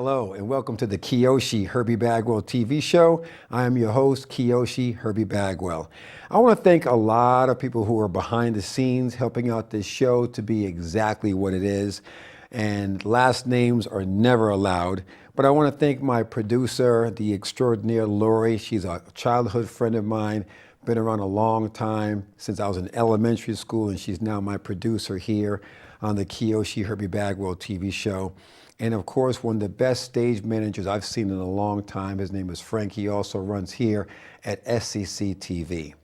Hello, and welcome to the Kyoshi Herbie Bagwell TV show. I am your host, Kyoshi Herbie Bagwell. I want to thank a lot of people who are behind the scenes helping out this show to be exactly what it is. And last names are never allowed. But I want to thank my producer, the extraordinaire Lori. She's a childhood friend of mine, been around a long time, since I was in elementary school, and she's now my producer here on the Kyoshi Herbie Bagwell TV show. And of course, one of the best stage managers I've seen in a long time. His name is Frank. He also runs here at SCC TV.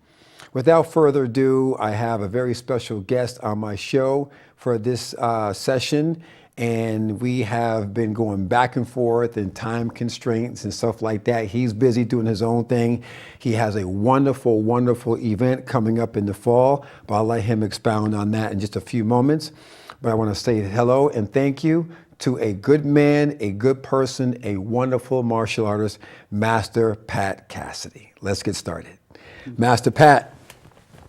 Without further ado, I have a very special guest on my show for this session. And we have been going back and forth and time constraints and stuff like that. He's busy doing his own thing. He has a wonderful, wonderful event coming up in the fall, but I'll let him expound on that in just a few moments. But I want to say hello and thank you to a good man, a good person, a wonderful martial artist, Master Pat Cassidy. Let's get started. Master Pat,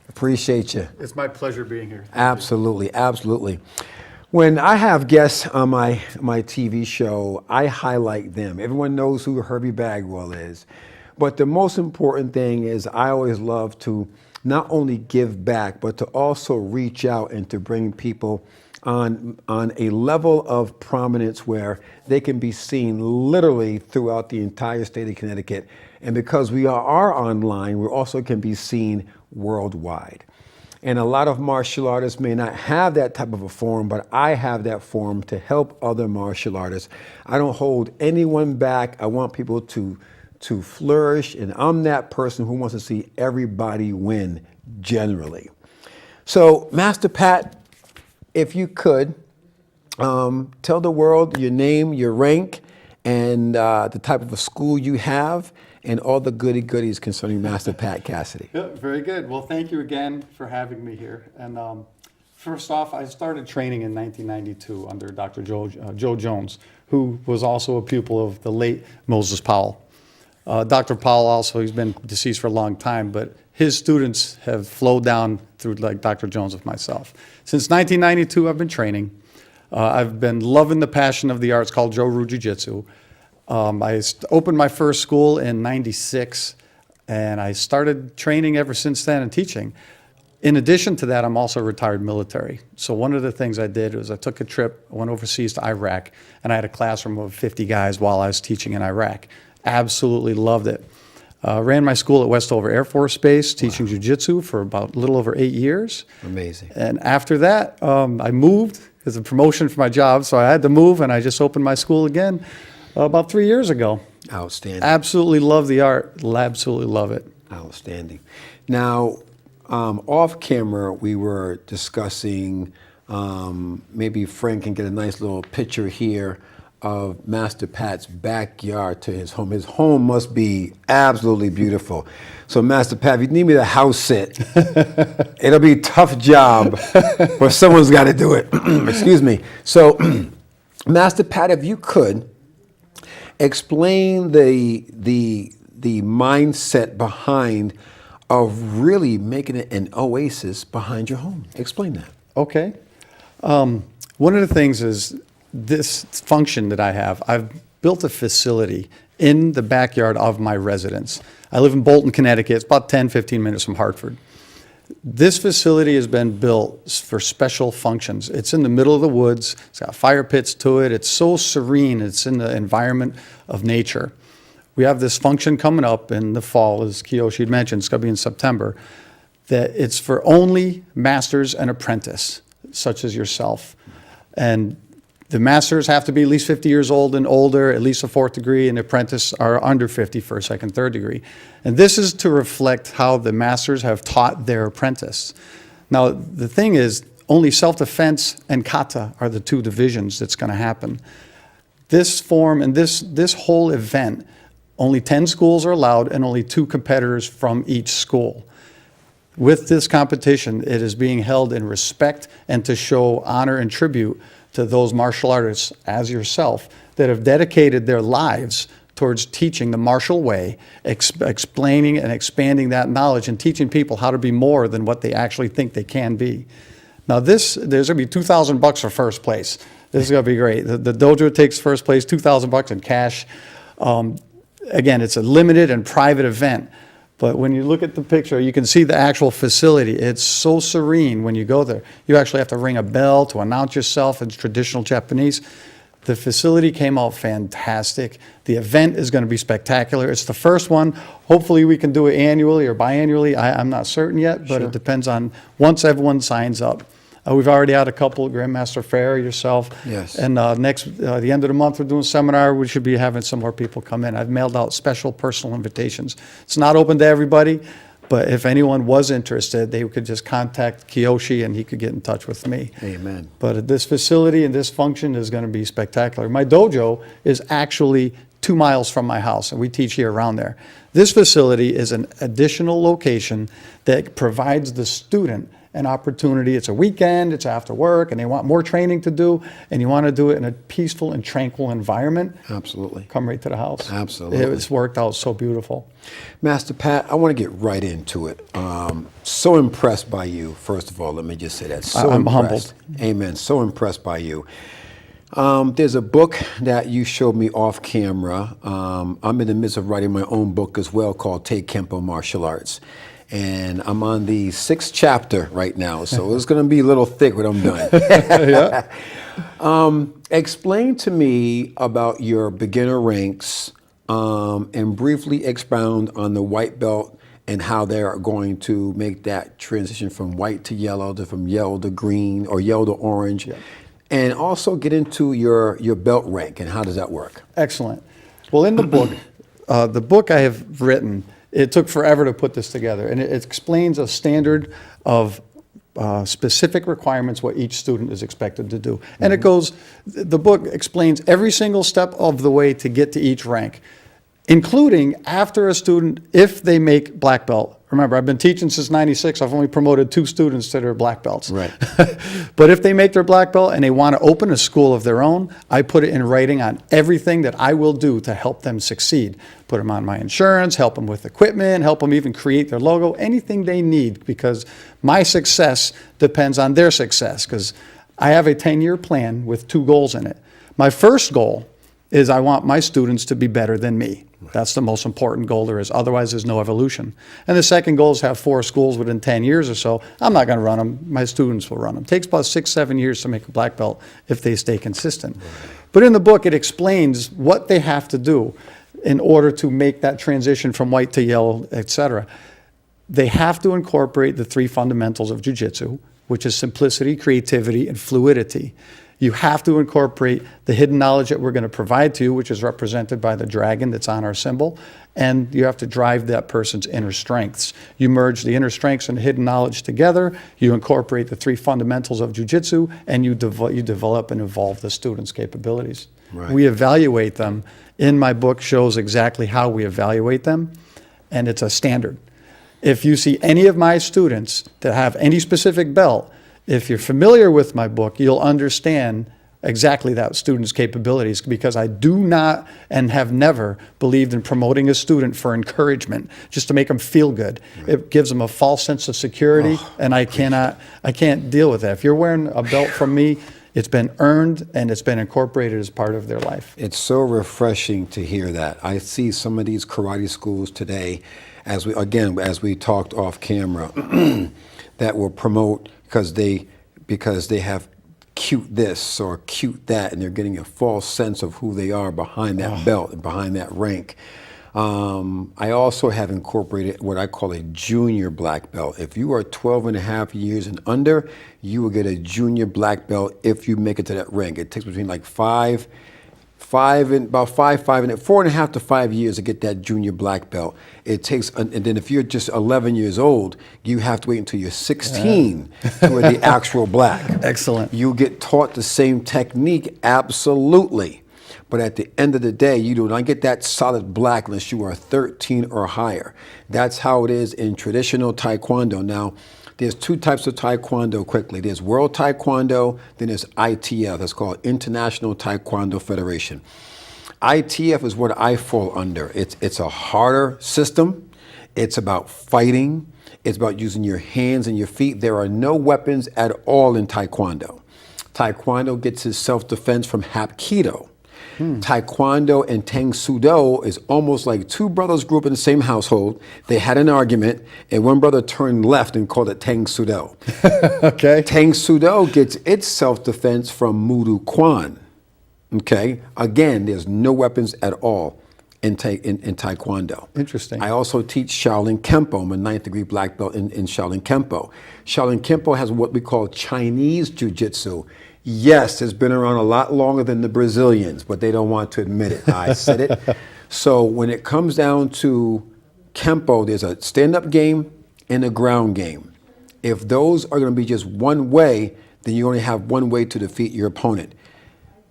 appreciate you. It's my pleasure being here. Absolutely, absolutely. When I have guests on my TV show, I highlight them. Everyone knows who Herbie Bagwell is. But the most important thing is I always love to not only give back, but to also reach out and to bring people on a level of prominence where they can be seen literally throughout the entire state of Connecticut. And because we are online, we also can be seen worldwide. And a lot of martial artists may not have that type of a forum, but I have that forum to help other martial artists. I don't hold anyone back. I want people to flourish, and I'm that person who wants to see everybody win generally. So, Master Pat, if you could, tell the world your name, your rank, and the type of a school you have, and all the goodies concerning Master Pat Cassidy. Yeah, very good. Well, thank you again for having me here. And first off, I started training in 1992 under Dr. Joe Jones, who was also a pupil of the late Moses Powell. Dr. Powell also, he's been deceased for a long time, but his students have flowed down through like Dr. Jones with myself. Since 1992, I've been training. I've been loving the passion of the arts called Joru Jiu-Jitsu. I opened my first school in '96, and I started training ever since then and teaching. In addition to that, I'm also retired military. So one of the things I did was I took a trip, I went overseas to Iraq, and I had a classroom of 50 guys while I was teaching in Iraq. Absolutely loved it. Ran my school at Westover Air Force Base, teaching jiu-jitsu for about a little over 8 years. Amazing. And after that, I moved as a promotion for my job, so I had to move, and I just opened my school again about 3 years ago. Outstanding. Absolutely love the art. Absolutely love it. Outstanding. Now, off camera, we were discussing, maybe Frank can get a nice little picture here of Master Pat's backyard to his home. His home must be absolutely beautiful. So Master Pat, if you need me to house sit, it'll be a tough job, but someone's got to do it. Excuse me. So Master Pat, if you could, explain the mindset behind of really making it an oasis behind your home. Explain that. Okay. One of the things is this function that I have, I've built a facility in the backyard of my residence. I live in Bolton, Connecticut. It's about 10, 15 minutes from Hartford. This facility has been built for special functions. It's in the middle of the woods. It's got fire pits to it. It's so serene. It's in the environment of nature. We have this function coming up in the fall, as Kyoshi had mentioned. It's going to be in September. That it's for only masters and apprentice, such as yourself. And the masters have to be at least 50 years old and older, at least a 4th degree, and the apprentice are under 50 for a 2nd, 3rd degree. And this is to reflect how the masters have taught their apprentice. Now, the thing is, only self-defense and kata are the 2 divisions that's going to happen. This form and this whole event, only 10 schools are allowed and only 2 competitors from each school. With this competition, it is being held in respect and to show honor and tribute to those martial artists, as yourself, that have dedicated their lives towards teaching the martial way, explaining and expanding that knowledge and teaching people how to be more than what they actually think they can be. Now there's going to be $2,000 for first place. This is going to be great. The dojo takes first place, $2,000 in cash. Again, it's a limited and private event. But when you look at the picture, you can see the actual facility. It's so serene when you go there. You actually have to ring a bell to announce yourself in traditional Japanese. The facility came out fantastic. The event is going to be spectacular. It's the first one. Hopefully we can do it annually or biannually. I'm not certain yet, but It depends on once everyone signs up. We've already had a couple, Grandmaster Fair, yourself. Yes. And the end of the month, we're doing a seminar. We should be having some more people come in. I've mailed out special personal invitations. It's not open to everybody, but if anyone was interested, they could just contact Kyoshi and he could get in touch with me. Amen. But this facility and this function is going to be spectacular. My dojo is actually 2 miles from my house, and we teach here around there. This facility is an additional location that provides the student an opportunity. It's a weekend, it's after work, and they want more training to do, and you want to do it in a peaceful and tranquil environment. Absolutely. Come right to the house. Absolutely. It's worked out so beautiful. Master Pat, I want to get right into it. So impressed by you, first of all, let me just say that. So I'm impressed. humbled. Amen. So impressed by you. There's a book that you showed me off camera. I'm in the midst of writing my own book as well called Take Kempo Martial Arts. And I'm on the 6th chapter right now, so it's going to be a little thick when I'm done. Yeah. Explain to me about your beginner ranks and briefly expound on the white belt and how they are going to make that transition from white to yellow, from yellow to green, or yellow to orange. Yeah. And also get into your belt rank and how does that work? Excellent. Well, in the book I have written, it took forever to put this together, and it explains a standard of specific requirements what each student is expected to do. And the book explains every single step of the way to get to each rank, including after a student, if they make black belt. Remember, I've been teaching since '96. I've only promoted 2 students to their black belts. Right. But if they make their black belt and they want to open a school of their own, I put it in writing on everything that I will do to help them succeed. Put them on my insurance, help them with equipment, help them even create their logo, anything they need, because my success depends on their success, because I have a 10-year plan with 2 goals in it. My first goal is I want my students to be better than me. That's the most important goal there is. Otherwise, there's no evolution. And the second goal is to have 4 schools within 10 years or so. I'm not going to run them. My students will run them. It takes about 6-7 years to make a black belt if they stay consistent. Right. But in the book, it explains what they have to do in order to make that transition from white to yellow, etc. They have to incorporate the 3 fundamentals of jiu-jitsu, which is simplicity, creativity, and fluidity. You have to incorporate the hidden knowledge that we're going to provide to you, which is represented by the dragon that's on our symbol, and you have to drive that person's inner strengths. You merge the inner strengths and hidden knowledge together, you incorporate the 3 fundamentals of jiu-jitsu, and you develop and evolve the student's capabilities. Right. We evaluate them. In my book shows exactly how we evaluate them, and it's a standard. If you see any of my students that have any specific belt, if you're familiar with my book, you'll understand exactly that student's capabilities, because I do not and have never believed in promoting a student for encouragement, just to make them feel good. Right. It gives them a false sense of security, and I can't deal with that. If you're wearing a belt from me, it's been earned and it's been incorporated as part of their life. It's so refreshing to hear that. I see some of these karate schools today, as we talked off camera, that will promote because they have cute this or cute that, and they're getting a false sense of who they are behind that belt and behind that rank. I also have incorporated what I call a junior black belt. If you are 12 and a half years and under, you will get a junior black belt if you make it to that rank. It takes between like 4.5 to 5 years to get that junior black belt. It takes, and then if you're just 11 years old, you have to wait until you're 16 for the actual black. Excellent. You get taught the same technique, absolutely. But at the end of the day, you do not get that solid black unless you are 13 or higher. That's how it is in traditional Taekwondo. Now, there's 2 types of Taekwondo quickly. There's World Taekwondo, then there's ITF. That's called International Taekwondo Federation. ITF is what I fall under. It's a harder system. It's about fighting. It's about using your hands and your feet. There are no weapons at all in Taekwondo. Taekwondo gets its self-defense from Hapkido. Taekwondo and Tang Soo Do is almost like two brothers grew up in the same household. They had an argument, and one brother turned left and called it Tang Soo Do. Okay. Tang Soo Do gets its self-defense from Mudu Kwan. Okay? Again, there's no weapons at all in Taekwondo. Interesting. I also teach Shaolin Kempo. I'm a 9th degree black belt in Shaolin Kempo. Shaolin Kempo has what we call Chinese Jiu-Jitsu. Yes, it's been around a lot longer than the Brazilians, but they don't want to admit it. I said it. So when it comes down to Kempo, there's a stand-up game and a ground game. If those are going to be just one way, then you only have one way to defeat your opponent.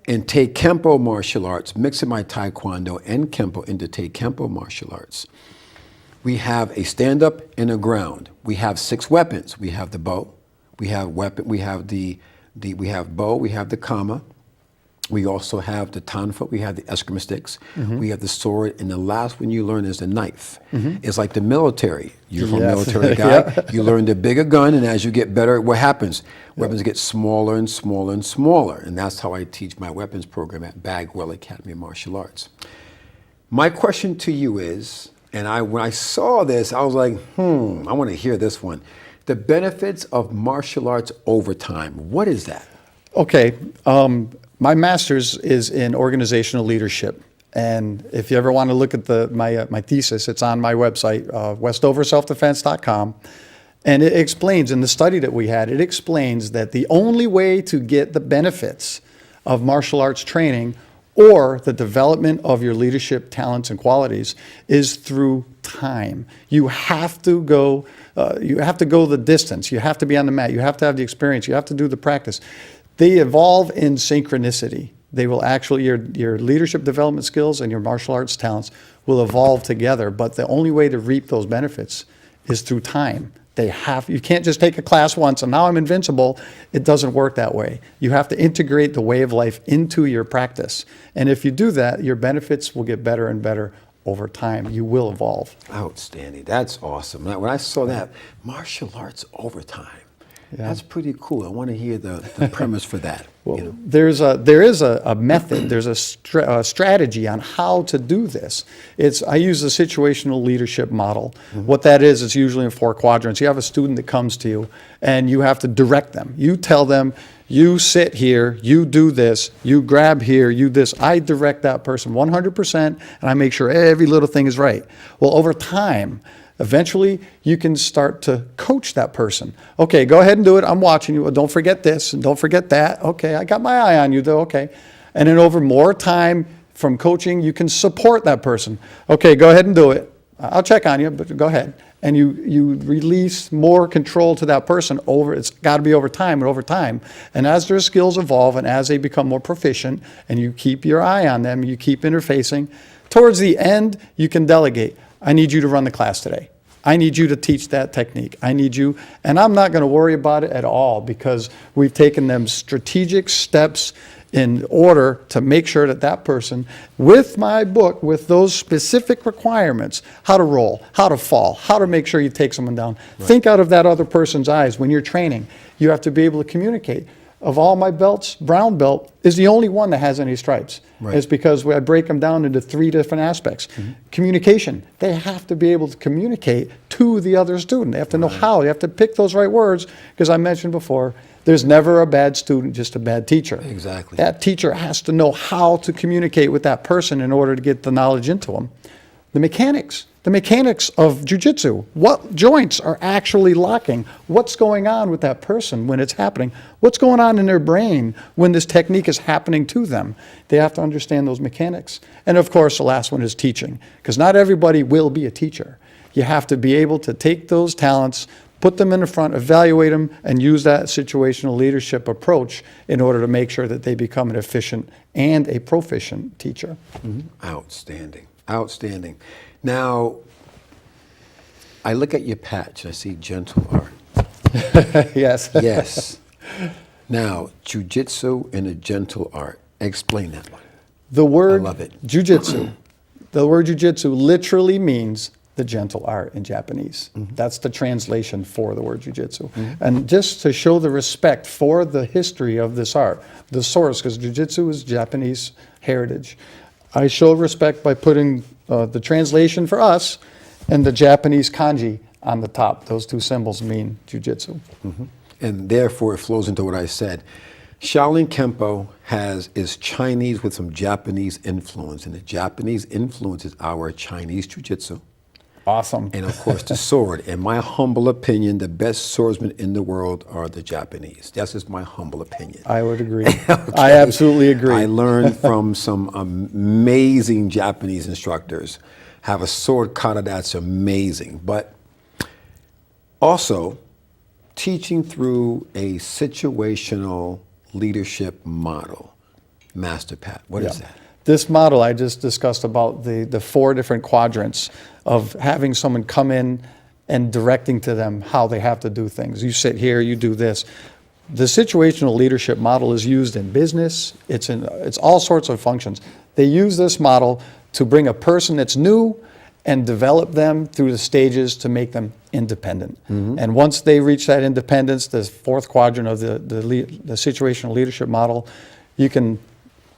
And Take Kempo martial arts, mixing my Taekwondo and Kempo into Take Kempo martial arts. We have a stand-up and a ground. We have 6 weapons. We have the bow. We have we have bow. We have the kama. We also have the tanfa. We have the eskrima sticks. We have the sword, and the last one you learn is the knife. It's like the military. You're from a military guy. You learn the bigger gun, and as you get better, what happens? Weapons get smaller and smaller and smaller, and that's how I teach my weapons program at Bagwell Academy of Martial Arts. My question to you is, and when I saw this, I was like, I want to hear this one. The benefits of martial arts overtime. What is that? Okay. My master's is in organizational leadership. And if you ever want to look at my thesis, it's on my website, westoverselfdefense.com. And it explains, in the study that we had, it explains that the only way to get the benefits of martial arts training or the development of your leadership talents and qualities is through time. You have to go the distance. You have to be on the mat. You have to have the experience. You have to do the practice. They evolve in synchronicity. They will actually, your leadership development skills and your martial arts talents will evolve together. But the only way to reap those benefits is through time. You can't just take a class once and now I'm invincible. It doesn't work that way. You have to integrate the way of life into your practice. And if you do that, your benefits will get better and better over time. You will evolve. Outstanding. That's awesome. When I saw that, martial arts overtime, that's pretty cool. I want to hear the premise for that. Well, there is a method, there's a strategy on how to do this. I use the situational leadership model. What that is, it's usually in 4 quadrants. You have a student that comes to you and you have to direct them. You tell them, you sit here, you do this, you grab here, you this. I direct that person 100% and I make sure every little thing is right. Well, over time, eventually, you can start to coach that person. Okay, go ahead and do it. I'm watching you. Well, don't forget this and don't forget that. Okay, I got my eye on you though. Okay. And then over more time from coaching, you can support that person. Okay, go ahead and do it. I'll check on you, but go ahead. And you release more control to that person it's got to be over time and over time. And as their skills evolve and as they become more proficient and you keep your eye on them, you keep interfacing, towards the end, you can delegate. I need you to run the class today. I need you to teach that technique. I need you, and I'm not going to worry about it at all because we've taken them strategic steps in order to make sure that person, with my book, with those specific requirements, how to roll, how to fall, how to make sure you take someone down. Right. Think out of that other person's eyes when you're training. You have to be able to communicate. Of all my belts, brown belt is the only one that has any stripes. Right. It's because I break them down into 3 different aspects. Communication. They have to be able to communicate to the other student. They have to know how. They have to pick those right words because I mentioned before, there's never a bad student, just a bad teacher. Exactly. That teacher has to know how to communicate with that person in order to get the knowledge into them. The mechanics of jiu-jitsu. What joints are actually locking? What's going on with that person when it's happening? What's going on in their brain when this technique is happening to them? They have to understand those mechanics. And of course, the last one is teaching, because not everybody will be a teacher. You have to be able to take those talents, put them in the front, evaluate them, and use that situational leadership approach in order to make sure that they become an efficient and a proficient teacher. Outstanding. Outstanding. Now, I look at your patch. I see gentle art. Yes. Yes. Now, jiu-jitsu and a gentle art. Explain that one. The word I love it. jiu-jitsu. The word jiu-jitsu literally means the gentle art in Japanese. That's the translation for the word jujitsu. And just to show the respect for the history of this art, the source, because jujitsu is Japanese heritage, I show respect by putting the translation for us and the Japanese kanji on the top. Those two symbols mean jujitsu. And therefore, it flows into what I said. Shaolin Kempo is Chinese with some Japanese influence, and the Japanese influence is our Chinese Jiu-Jitsu. Awesome. And of course, the sword. In my humble opinion, the best swordsmen in the world are the Japanese. That's just my humble opinion. I would agree. I absolutely agree. I learned from some amazing Japanese instructors. Have a sword kata that's amazing. But also, teaching through a situational leadership model. Master Pat, what is that? This model I just discussed about the 4 different quadrants of having someone come in and directing to them how they have to do things. You sit here, you do this. The situational leadership model is used in business. It's all sorts of functions. They use this model to bring a person that's new and develop them through the stages to make them independent. And once they reach that independence, the 4th quadrant of the situational leadership model, you can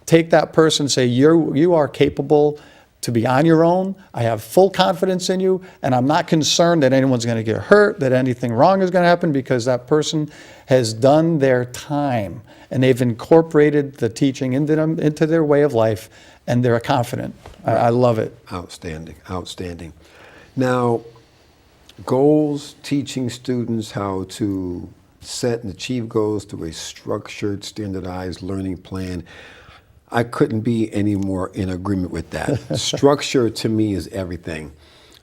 take that person and say, you are capable to be on your own. I have full confidence in you, and I'm not concerned that anyone's going to get hurt, that anything wrong is going to happen, because that person has done their time and they've incorporated the teaching into their way of life, and they're confident. I love it. Outstanding, outstanding. Now, goals, teaching students how to set and achieve goals through a structured, standardized learning plan. I couldn't be any more in agreement with that. Structure to me is everything.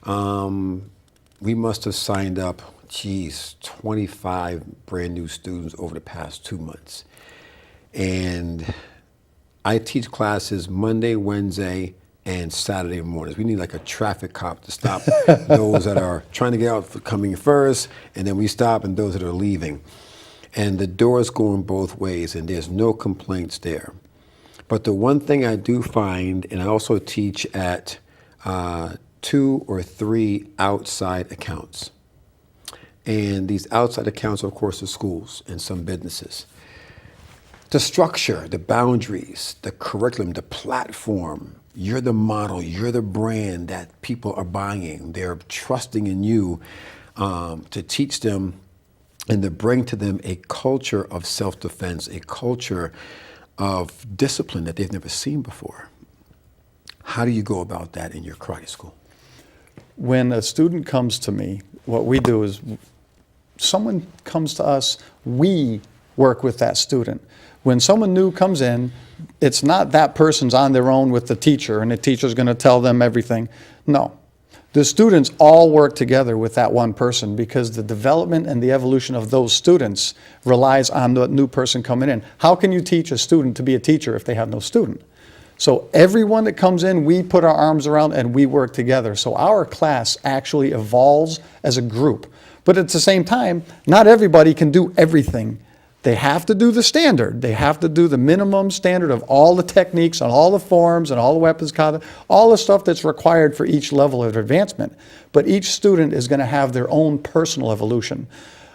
We must have signed up, 25 brand new students over the past 2 months. And I teach classes Monday, Wednesday, and Saturday mornings. We need like a traffic cop to stop those that are trying to get out for coming first, and then we stop and those that are leaving. And the door's going both ways, and there's no complaints there. But the one thing I do find, and I also teach at 2 or 3 outside accounts. And these outside accounts, of course, are schools and some businesses. The structure, the boundaries, the curriculum, the platform, you're the model, you're the brand that people are buying. They're trusting in you to teach them and to bring to them a culture of self-defense, a culture of discipline that they've never seen before. How do you go about that in your karate school? When a student comes to me, what we do is someone comes to us, we work with that student. When someone new comes in, it's not that person's on their own with the teacher and the teacher's going to tell them everything. No. The students all work together with that one person, because the development and the evolution of those students relies on the new person coming in. How can you teach a student to be a teacher if they have no student? So everyone that comes in, we put our arms around and we work together. So our class actually evolves as a group. But at the same time, not everybody can do everything. They have to do the standard. They have to do the minimum standard of all the techniques and all the forms and all the weapons, all the stuff that's required for each level of advancement. But each student is going to have their own personal evolution.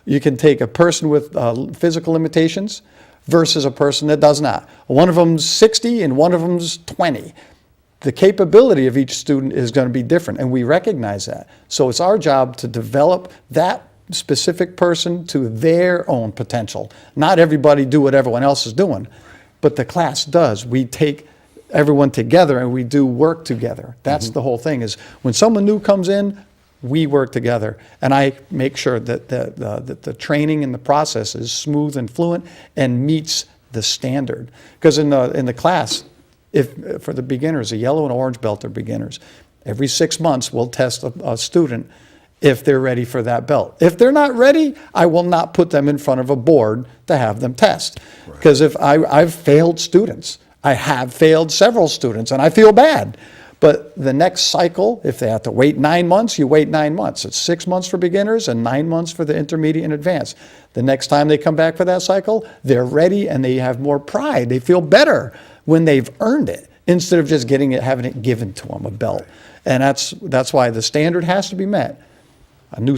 You can take a person with physical limitations versus a person that does not. One of them's 60 and one of them's 20. The capability of each student is going to be different, and we recognize that. So it's our job to develop that specific person to their own potential. Not everybody do what everyone else is doing, but the class does. We take everyone together and we do work together. That's the whole thing, is when someone new comes in, we work together. And I make sure that the training and the process is smooth and fluent and meets the standard. Because in the class, if for the beginners, a yellow and orange belt are beginners, every 6 months we'll test a student if they're ready for that belt. If they're not ready, I will not put them in front of a board to have them test. Because if I've failed students, I have failed several students, and I feel bad. But the next cycle, if they have to wait 9 months, you wait 9 months. It's 6 months for beginners and 9 months for the intermediate and advanced. The next time they come back for that cycle, they're ready and they have more pride. They feel better when they've earned it, instead of just having it given to them, a belt. And that's why the standard has to be met. A new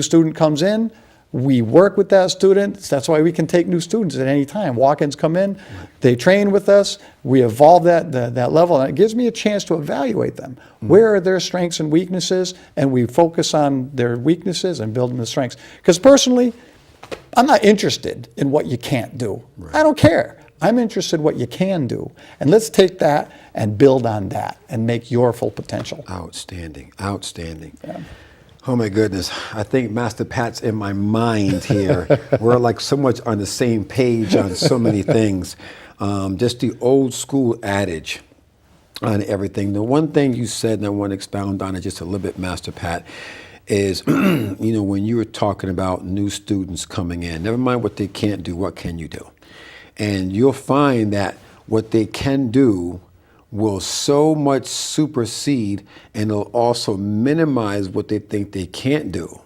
student comes in, we work with that student. That's why we can take new students at any time. Walk-ins come in, they train with us, we evolve that level, and it gives me a chance to evaluate them. Where are their strengths and weaknesses? And we focus on their weaknesses and build them the strengths. Because personally, I'm not interested in what you can't do. Right. I don't care. I'm interested in what you can do. And let's take that and build on that and make your full potential. Outstanding, outstanding. Yeah. Oh my goodness, I think Master Pat's in my mind here. We're like so much on the same page on so many things. Just the old school adage on everything. The one thing you said, and I want to expound on it just a little bit, Master Pat, is, when you were talking about new students coming in, never mind what they can't do, what can you do? And you'll find that what they can do will so much supersede, and it'll also minimize what they think they can't do,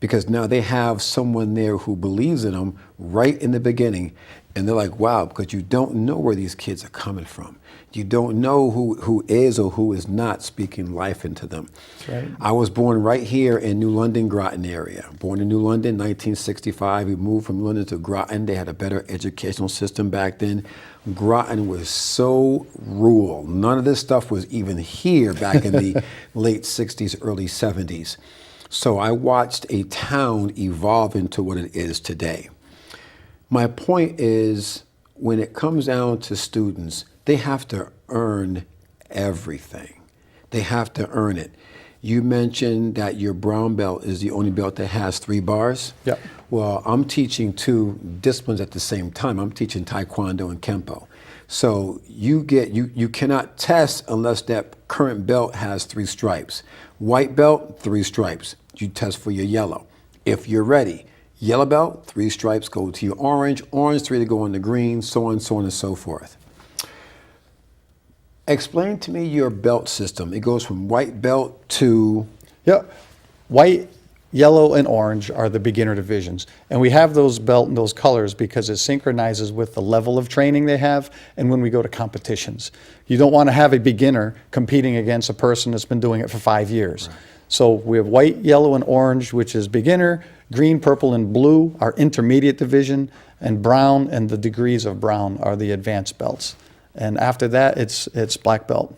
because now they have someone there who believes in them right in the beginning, and they're like, wow, because you don't know where these kids are coming from. You don't know who is or who is not speaking life into them. That's right. I was born right here in New London, Groton area. Born in New London, 1965. We moved from London to Groton. They had a better educational system back then. Groton was so rural. None of this stuff was even here back in the late 60s, early 70s. So I watched a town evolve into what it is today. My point is, when it comes down to students, they have to earn everything. They have to earn it. You mentioned that your brown belt is the only belt that has 3 bars. Yep. Well, I'm teaching 2 disciplines at the same time. I'm teaching Taekwondo and Kempo. So you cannot test unless that current belt has 3 stripes. White belt, 3 stripes. You test for your yellow. If you're ready, yellow belt, 3 stripes go to your orange, 3 to go on the green, so on and so forth. Explain to me your belt system. It goes from white belt to... Yeah, white, yellow, and orange are the beginner divisions. And we have those belt and those colors because it synchronizes with the level of training they have and when we go to competitions. You don't want to have a beginner competing against a person that's been doing it for 5 years. Right. So we have white, yellow, and orange, which is beginner, green, purple, and blue are intermediate division, and brown and the degrees of brown are the advanced belts. And after that, it's black belt,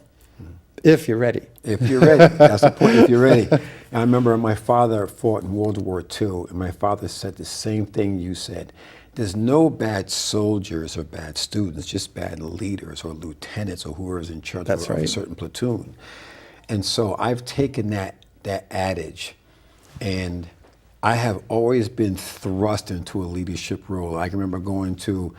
if you're ready. If you're ready. That's the point, if you're ready. And I remember my father fought in World War II, and my father said the same thing you said. There's no bad soldiers or bad students, just bad leaders or lieutenants or whoever's in charge of a certain platoon. And so I've taken that adage, and I have always been thrust into a leadership role. I can remember going to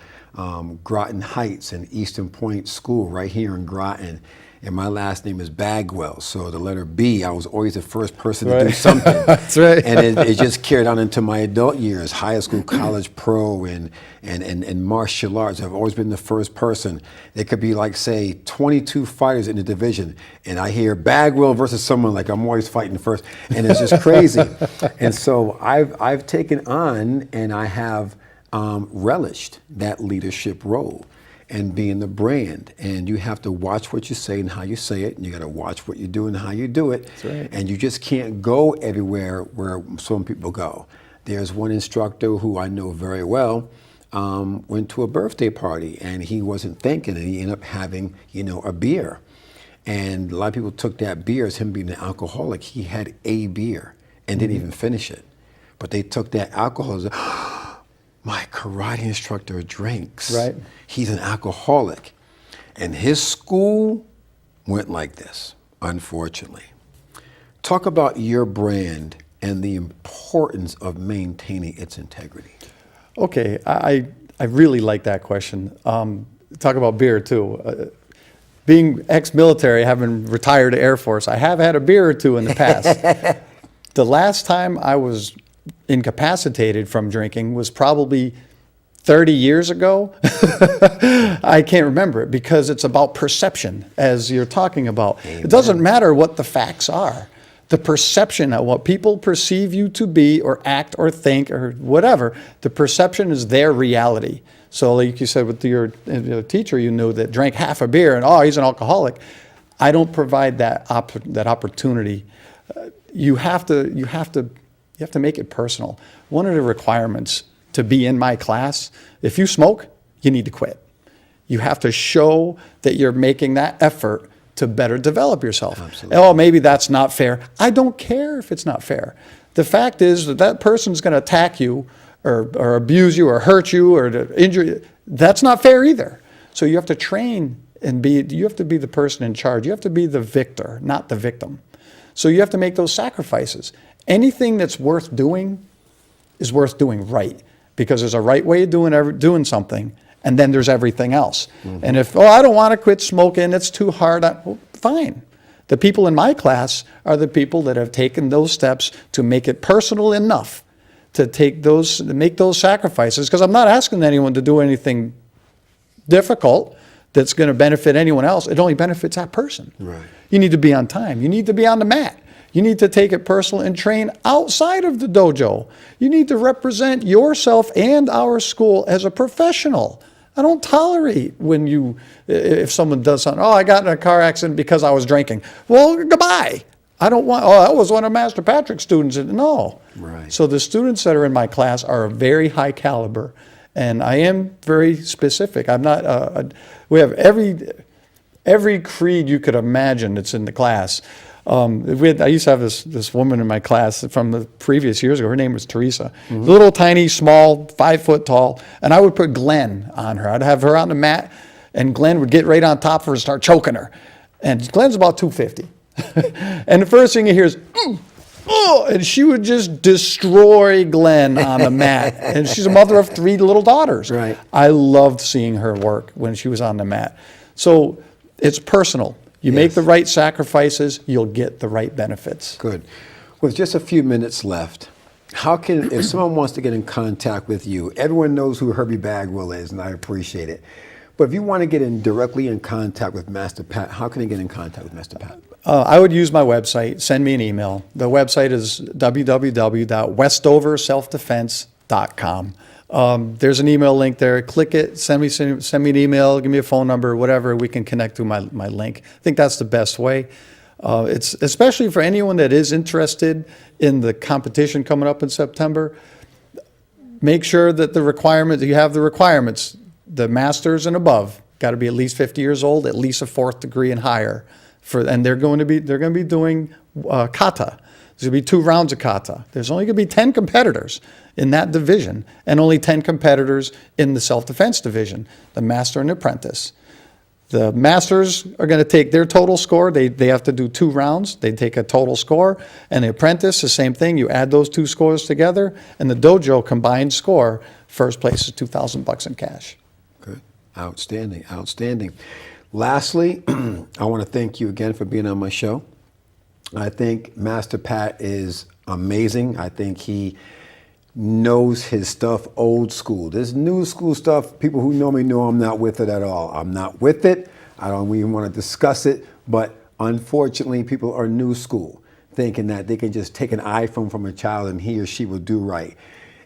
Groton Heights and Eastern Point School right here in Groton, and my last name is Bagwell, so the letter B, I was always the first person to do something. That's right. And it just carried on into my adult years, high school, college pro, and martial arts. I've always been the first person. There could be, like, say, 22 fighters in the division, and I hear Bagwell versus someone, like I'm always fighting first, and it's just crazy. And so I've taken on, and I have relished that leadership role and being the brand. And you have to watch what you say and how you say it, and you got to watch what you do and how you do it. That's right. And you just can't go everywhere where some people go. There's one instructor who I know very well, went to a birthday party, and he wasn't thinking, and he ended up having, a beer. And a lot of people took that beer as him being an alcoholic. He had a beer and didn't even finish it. But they took that alcohol as my karate instructor drinks. Right. He's an alcoholic. And his school went like this, unfortunately. Talk about your brand and the importance of maintaining its integrity. Okay, I really like that question. Talk about beer too. Being ex-military, having retired Air Force, I have had a beer or two in the past. The last time I was incapacitated from drinking was probably 30 years ago. I can't remember it because it's about perception, as you're talking about. Amen. It doesn't matter what the facts are. The perception of what people perceive you to be or act or think or whatever, the perception is their reality. So like you said with your teacher, you knew that drank half a beer and, oh, he's an alcoholic. I don't provide that opportunity. You have to make it personal. One of the requirements to be in my class, if you smoke, you need to quit. You have to show that you're making that effort to better develop yourself. Absolutely. Oh, maybe that's not fair. I don't care if it's not fair. The fact is that person's going to attack you or abuse you or hurt you or injure you. That's not fair either. So you have to train you have to be the person in charge. You have to be the victor, not the victim. So you have to make those sacrifices. Anything that's worth doing is worth doing right, because there's a right way of doing something, and then there's everything else. Mm-hmm. And if, I don't want to quit smoking, it's too hard, well, fine. The people in my class are the people that have taken those steps to make it personal enough to make those sacrifices, because I'm not asking anyone to do anything difficult that's going to benefit anyone else. It only benefits that person. Right. You need to be on time. You need to be on the mat. You need to take it personal and train outside of the dojo. You need to represent yourself and our school as a professional. I don't tolerate if someone does something, I got in a car accident because I was drinking. Well, goodbye. I don't want, that was one of Master Patrick's students. No. Right. So the students that are in my class are a very high caliber, and I am very specific. I'm not, we have every creed you could imagine that's in the class. I used to have this woman in my class from the previous years ago. Her name was Teresa. Mm-hmm. Little, tiny, small, 5 foot tall. And I would put Glenn on her. I'd have her on the mat, and Glenn would get right on top of her and start choking her. And Glenn's about 250. And the first thing you hear is, and she would just destroy Glenn on the mat. And she's a mother of 3 little daughters. Right. I loved seeing her work when she was on the mat. So it's personal. You make the right sacrifices, you'll get the right benefits. Good. With just a few minutes left, if someone wants to get in contact with you, everyone knows who Herbie Bagwell is, and I appreciate it. But if you want to get directly in contact with Master Pat, how can they get in contact with Master Pat? I would use my website. Send me an email. The website is www.westoverselfdefense.com. There's an email link there. Click it. Send me an email. Give me a phone number. Whatever. We can connect through my link. I think that's the best way. It's especially for anyone that is interested in the competition coming up in September. Make sure that you have the requirements. The masters and above got to be at least 50 years old, at least a 4th degree and higher. And they're going to be doing kata. There's going to be 2 rounds of kata. There's only going to be 10 competitors in that division, and only 10 competitors in the self-defense division, the master and the apprentice. The masters are going to take their total score. They have to do 2 rounds. They take a total score. And the apprentice, the same thing. You add those 2 scores together, and the dojo combined score, first place is $2,000 in cash. Good. Outstanding. Outstanding. Lastly, I want to thank you again for being on my show. I think Master Pat is amazing. I think he knows his stuff old school. This new school stuff, people who know me know I'm not with it at all. I'm not with it. I don't even want to discuss it. But unfortunately, people are new school, thinking that they can just take an iPhone from a child and he or she will do right.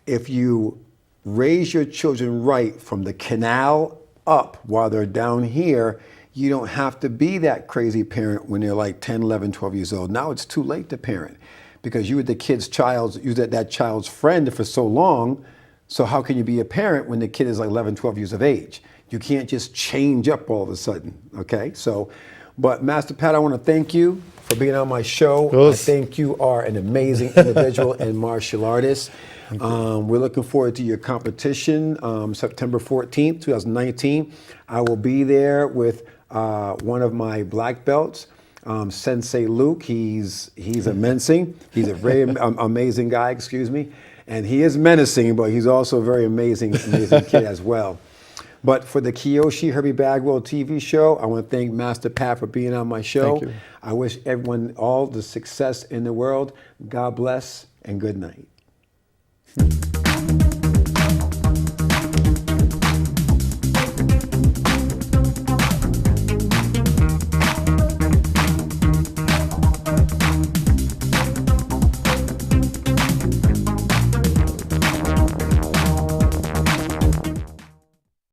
If you raise your children right from the canal up while they're down here, you don't have to be that crazy parent when they're like 10, 11, 12 years old. Now it's too late to parent because you were that child's friend for so long. So how can you be a parent when the kid is like 11, 12 years of age? You can't just change up all of a sudden, okay? But Master Pat, I want to thank you for being on my show. I think you are an amazing individual and martial artist. We're looking forward to your competition, September 14th, 2019. I will be there with one of my black belts, Sensei Luke. He's immense. He's a very amazing guy, and he is menacing, but he's also a very amazing kid as well. But for the Kyoshi Herbie Bagwell TV show, I want to thank Master Pat for being on my show. Thank you. I wish everyone all the success in the world. God bless and good night.